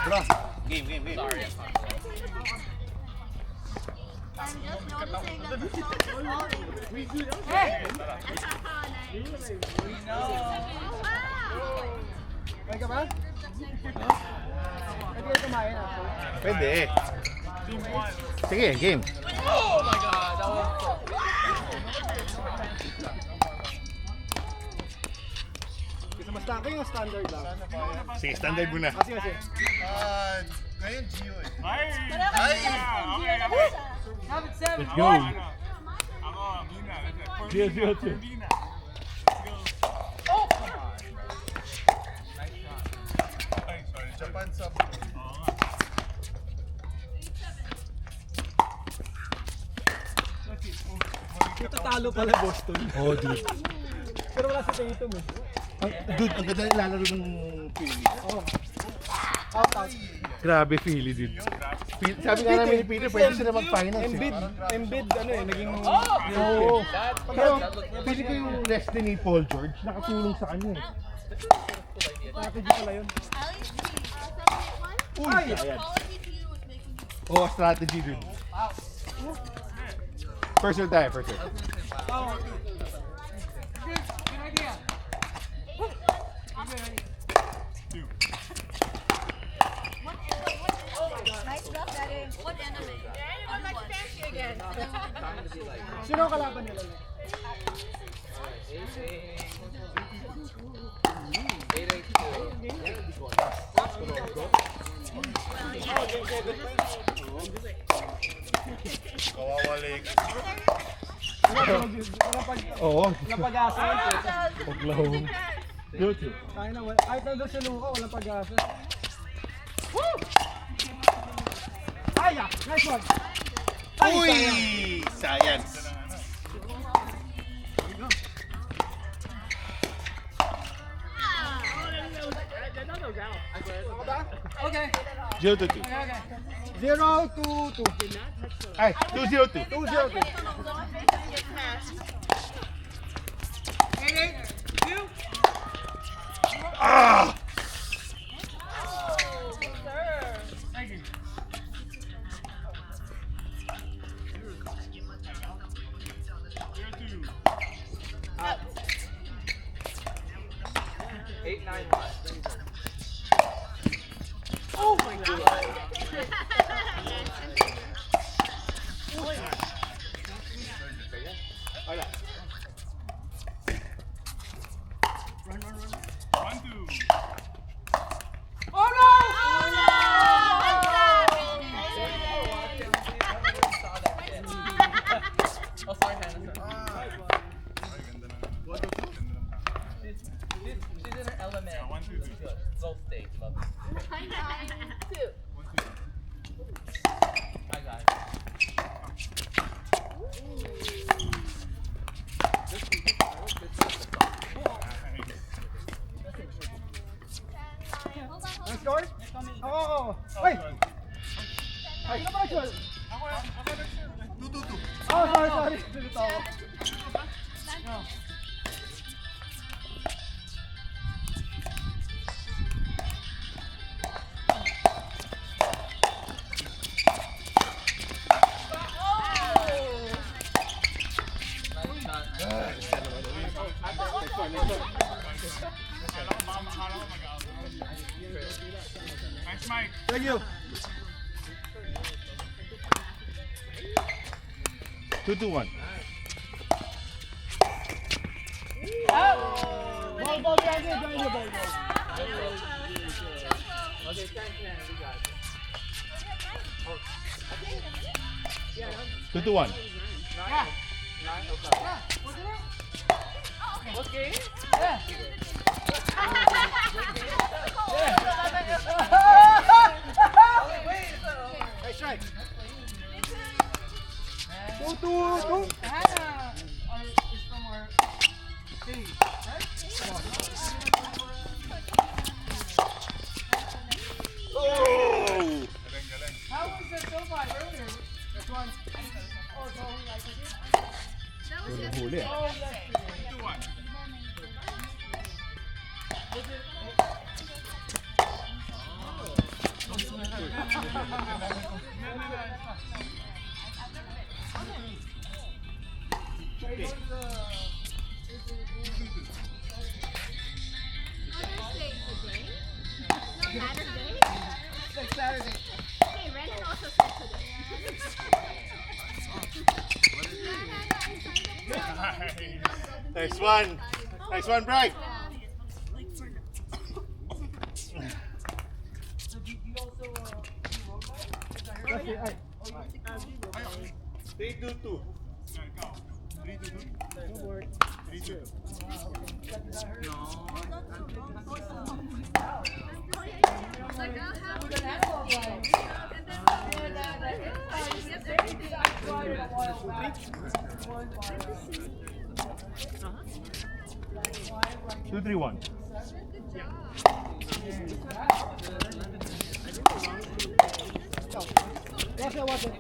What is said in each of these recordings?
Bro, game. Sorry. I'm just noticing that the song is falling. Ay ka ba? Pwede kayo kumain ako. Pwede. Sige, game. Oh my god, that was so... Basta kayo standard lang. Sige, standard muna. Sige. Ngayon, Gio eh. Let's go. Zero, 2. Japan sub. Tatalo pala Boston. Oh, dude. Pero wala si Tatum eh. Dude, ang ganda nilalaro ng Philly. Oo. Out. Grabe, Philly, dude. Sabi nga namin ni Peter, pwede sila mag-finals. Embiid, ano eh, naging... Oo. Pero, That looked pili ko yung wrestling ni Paul George, nakatulong sa kanya eh. Strategy pala yun. Uy, ayan. Oh, strategy, dude. First one tayo, first one. Nice stuff, Daddy. What enemy? I'm like fancy again. Sino ang kalaban nila? Kawawalik. Oo. Oo. Walang pag-asa yun. Oklahoma. Zero, 2. Tayo na, kahit nandun si Luka, walang pag-asa. Ay, nice one. Ay, Uy! sayang. Science. Okay. 0 to 2. 0 to 2. Ay, 2-0-2. 2-0 Ah! Eight, 9, 1. Oh my god. Oh, sorry, Hannah. She's in her element. Good. Gold state. Love it. I got it. Nice score? Oo. Uy! Ay, ano ba yun? 2-2-2. Oh, sorry. Dito ako. Nice shot. Thank you. 2-2-1. Ball, behind you, ball. Okay, 10, 10. We got it. 2-2-1. 9, okay. Okay. Nice strike. 2-2-2. Oh! How was that so far earlier? This one. Oh, so we like it. Huli. Oh, yes. Saturday? Next Saturday. Okay, Renan also said today. Nice one. Nice one, Bright. That's it. Ay. 3-2-2. No work. 3-2-2. Like, I'll have With an handball ball. I tried it a while back. 2-3-1. Watch it.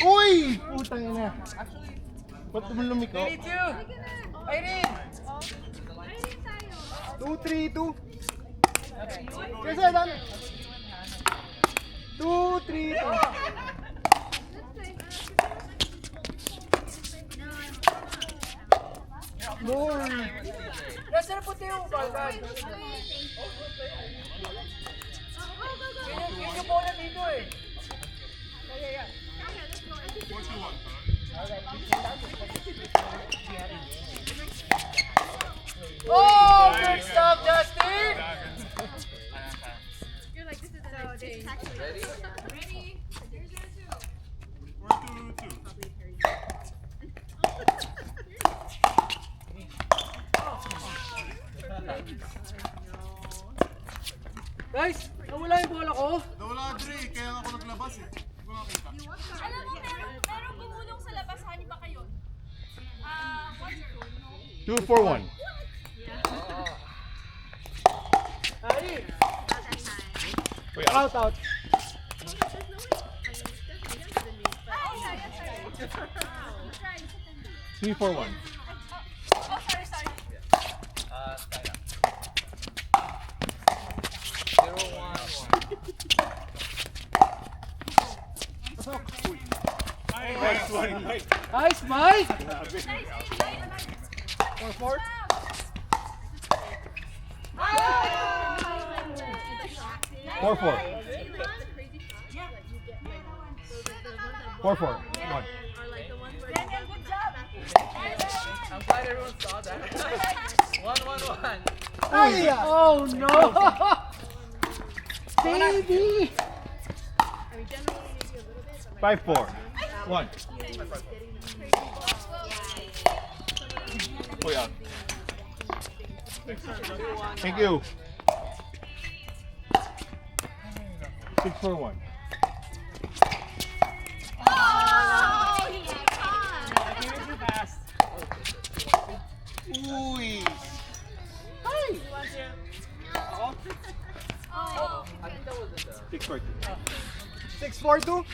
Uy! Putang ina. Ba't naman lumiko? 2-3-2. Kasi dan. 2-3-2. More. Nasa na puti yung balbag. Yun yung bola dito eh. Yeah. Oh, good stuff, Justin! You're like, this is so this is actually ready. Ready? Here's your two. 4-2-2. Guys, nawala yung bola ko. Nawala, Dre. Kaya ako naglabas eh. Hindi ko nakita. Alam mo, meron gumulong sa labas. Hani ba kayo? 2-4-1. Ay, Wait, out. 3-4-1. Oh, sorry. Kaya. 0-1-1. Nice one, Mike. Nice, Mike! Grabe. 4-4. 4-4. 4-4. 1. I'm glad everyone saw that. 1-1-1. Ay! Oh no! Baby! 5-4. 1. Oh, yeah. Thank you. 6-4-1. Oh, he got caught. Uy. Ay! Oh, I think that was in the... 6-4-2. 6-4-2.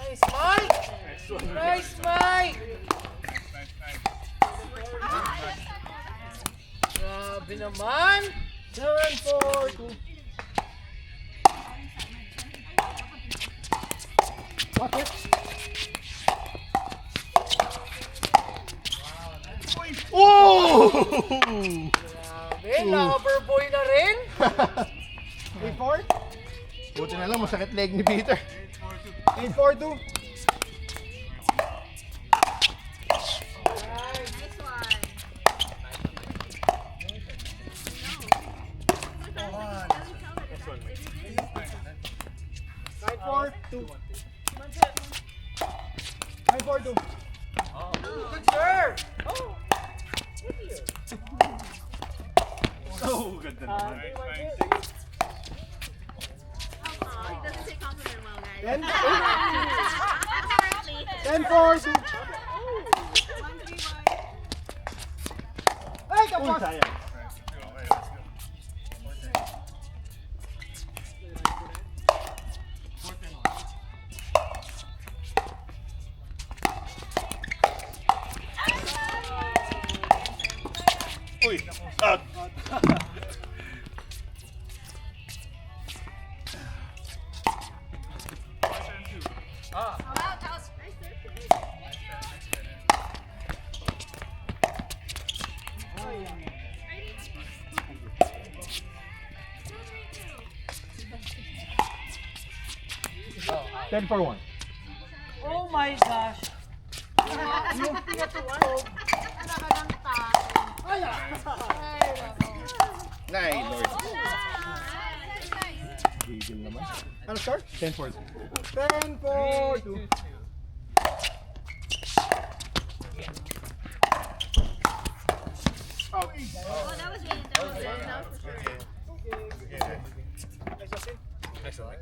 Nice, Mike! Nice, Mike! Grabe naman! 7-4-2. Watch it. Oh! Grabe, lover boy na rin. 8-4? Buti na lang, masakit leg ni Peter. 8-4-2. this one. 9-4-2. 9-4-2. Good serve! Oh! Oh, ganda naman. Oh, he doesn't take compliment well, guys. 10-4-2. Ay, Uy, kapos! sayang. Uy, out. Ah. Oh, wow, that was nice. Ready? 10 for 1. Oh my gosh. Yung pinatulog. Ay, Nay, Lord. Nice, nice. Gigil naman. Ano score? 10 for 2. 10 for 2. 2-2. Oh, that was really that was good. That was for sure.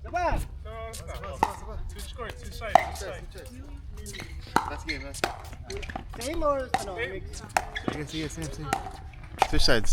Saba! Two scores, two sides. Last game, last game. Same or ano? Mix? Sige, sige, same, same. Switch sides.